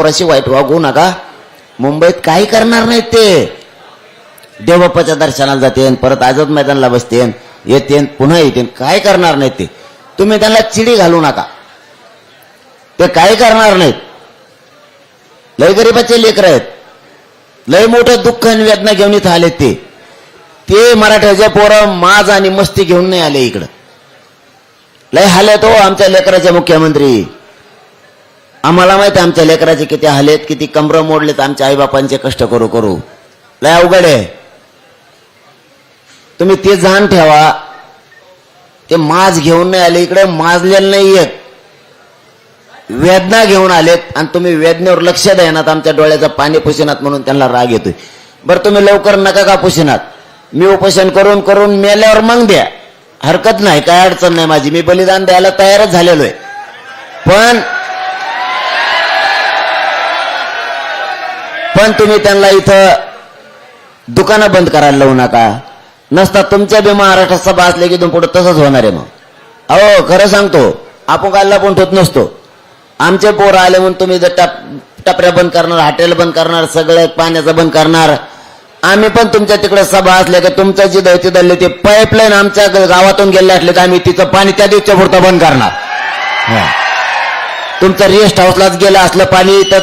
अशी वाईट वागू नका. मुंबईत काही करणार नाहीत ते. देवबाप्पाच्या दर्शनाला जाते, परत आझाद मैदानाला बसते, येते पुन्हा येते, काय करणार नाहीत ते. तुम्ही त्यांना चिडी घालू नका, ते काय करणार नाहीत. लय गरीबाचे लेकर आहेत, लय मोठं दुःख आणि वेदना घेऊन इथं आले. ते मराठ्याचे पोरं माज आणि मस्ती घेऊन नाही आले इकडं. लय हाले तो आमच्या लेकराचे मुख्यमंत्री. आम्हाला माहिती आमच्या लेकराचे किती हालेत, किती कमरं मोडलेत आमच्या आईबापांचे कष्ट करू करू. लय अवघड आहे. तुम्ही ते जाण ठेवा. ते माज घेऊन नाही आले इकडे, माजलेले नाही येत, वेदना घेऊन आलेत. आणि तुम्ही वेदनेवर लक्ष द्यानात, आमच्या डोळ्याचं पाणी पुसिनात म्हणून त्यांना राग येतोय. बरं तुम्ही लवकर नका का पुसिनात. मी उपोषण करून करून मेल्यावर मग द्या, हरकत नाही, काय अडचण नाही माझी. मी बलिदान द्यायला तयारच झालेलो आहे. पण तुम्ही त्यांना इथं दुकानं बंद करायला लावू नका. नसता तुमच्या बी महाराष्ट्रात सभा असले की पुढे तसंच होणार आहे. मग अहो खरं सांगतो, आपण कालला पण ठेवत नसतो. आमचे पोरं आले म्हणून तुम्ही जर टपऱ्या बंद करणार, हॉटेल बंद करणार, सगळं पाण्याचं बंद करणार. आम्ही पण तुमच्या तिकडे सभा असल्या की तुमचं जे दैत्य दल्ले ते पाईपलाईन आमच्या गावातून गेले असले तर आम्ही तिचं पाणी त्या दिवसच्या पुरतं बंद करणार. तुमचं रेस्ट हाऊसलाच गेलं असलं पाणी तर